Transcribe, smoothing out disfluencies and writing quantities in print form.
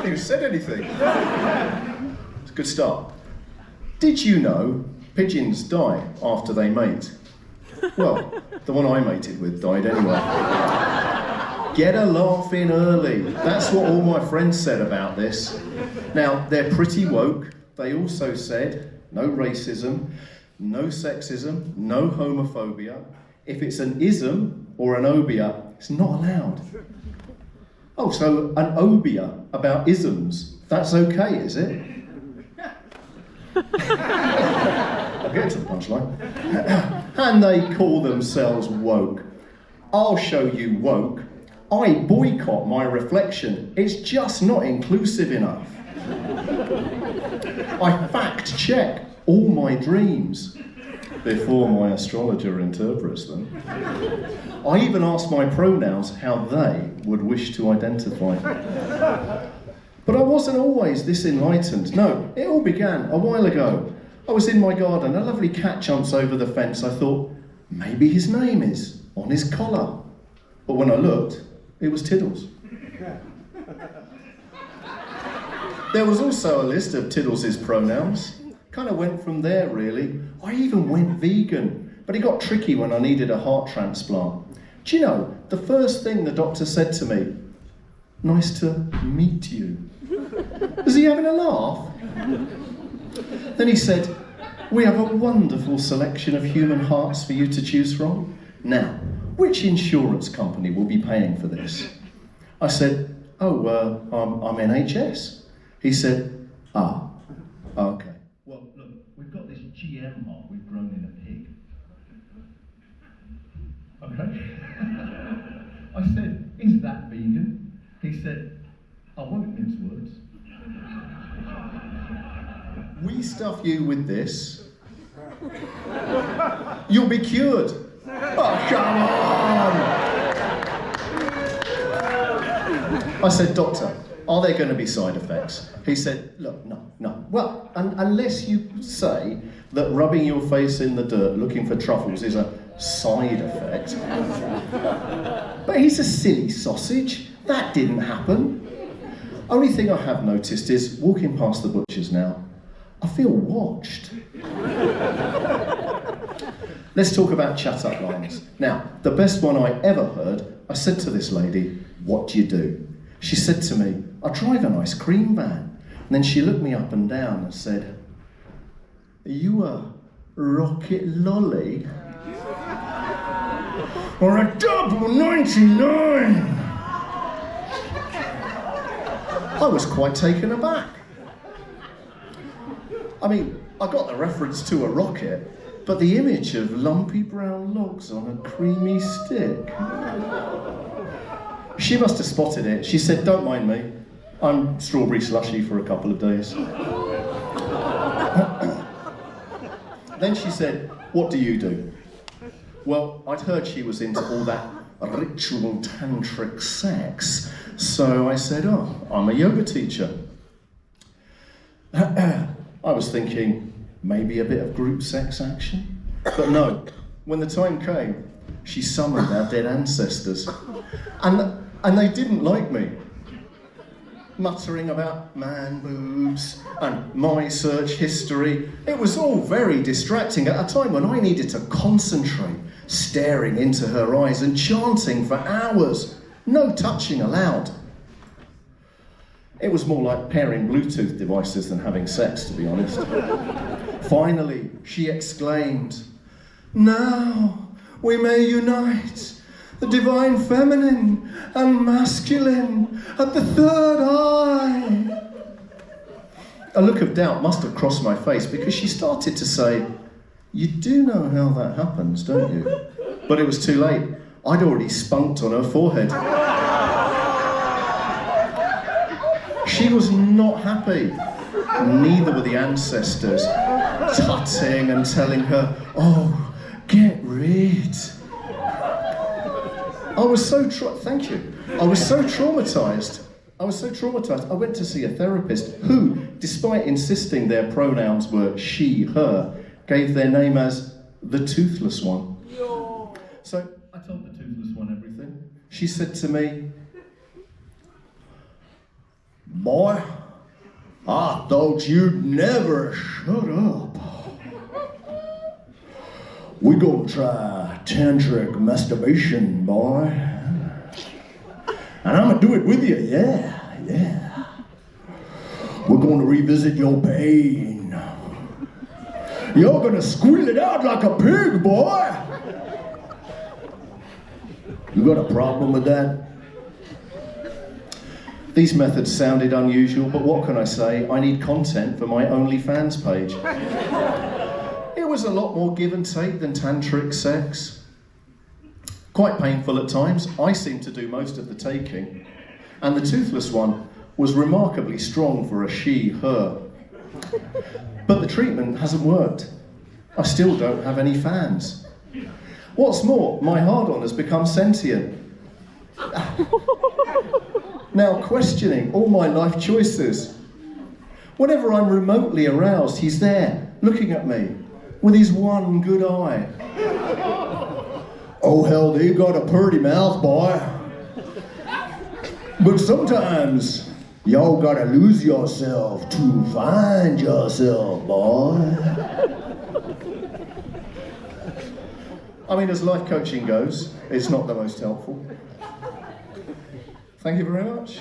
even said anything. It's a good start. Did you know pigeons die after they mate? Well, the one I mated with died anyway. Get a laugh in early. That's what all my friends said about this. Now, they're pretty woke. They also said no racism, no sexism, no homophobia. If it's an ism or an obia, it's not allowed. Oh, so an obia about isms, that's okay, is it? I'll get to the punchline. And they call themselves woke. I'll show you woke. I boycott my reflection. It's just not inclusive enough. I fact check all my dreams before my astrologer interprets them. I even ask my pronouns how they would wish to identify. But I wasn't always this enlightened. No, it all began a while ago. I was in my garden, a lovely cat jumps over the fence. I thought, maybe his name is on his collar. But when I looked, it was Tiddles. There was also a list of Tiddles' pronouns. Kind of went from there, really. I even went vegan, but it got tricky when I needed a heart transplant. Do you know, the first thing the doctor said to me, nice to meet you. Was he having a laugh? Then he said, we have a wonderful selection of human hearts for you to choose from. Now, which insurance company will be paying for this? I said, I'm NHS. He said, okay. Well, look, we've got this GM heart we've grown in a pig. Okay. I said, is that vegan? He said, I won't mince words. We stuff you with this. You'll be cured. Oh, come on! I said, doctor, are there going to be side effects? He said, look, no. Well, unless you say that rubbing your face in the dirt looking for truffles is a side effect. But he's a silly sausage. That didn't happen. Only thing I have noticed is, walking past the butcher's now, I feel watched. Let's talk about chat-up lines. Now, the best one I ever heard, I said to this lady, what do you do? She said to me, I drive an ice cream van. And then she looked me up and down and said, are you a rocket lolly? Or a double 99? I was quite taken aback. I mean, I got the reference to a rocket, but the image of lumpy brown logs on a creamy stick. She must have spotted it. She said, don't mind me. I'm strawberry slushy for a couple of days. Then she said, what do you do? Well, I'd heard she was into all that ritual tantric sex, so I said, oh, I'm a yoga teacher. I was thinking, maybe a bit of group sex action? But no, when the time came, she summoned our dead ancestors. And they didn't like me. Muttering about man boobs and my search history. It was all very distracting at a time when I needed to concentrate, staring into her eyes and chanting for hours. No touching allowed. It was more like pairing Bluetooth devices than having sex, to be honest. Finally, she exclaimed, now we may unite the divine feminine and masculine at the third eye. A look of doubt must have crossed my face because she started to say, you do know how that happens, don't you? But it was too late. I'd already spunked on her forehead. She was not happy. Neither were the ancestors, tutting and telling her, oh, get rid. I was so thank you. I was so traumatized. I went to see a therapist who, despite insisting their pronouns were she, her, gave their name as the toothless one. So I told the toothless one everything. She said to me, Boy, I thought you'd never shut up. We gonna try tantric masturbation, boy. And I'm gonna do it with you, yeah. We're gonna revisit your pain. You're gonna squeal it out like a pig, boy. You got a problem with that? These methods sounded unusual, but what can I say? I need content for my OnlyFans page. It was a lot more give and take than tantric sex. Quite painful at times. I seemed to do most of the taking. And the toothless one was remarkably strong for a she, her. But the treatment hasn't worked. I still don't have any fans. What's more, my hard-on has become sentient. Now questioning all my life choices. Whenever I'm remotely aroused, he's there, looking at me, with his one good eye. Oh hell, you got a pretty mouth, boy. But sometimes, y'all gotta lose yourself to find yourself, boy. I mean, as life coaching goes, it's not the most helpful. Thank you very much.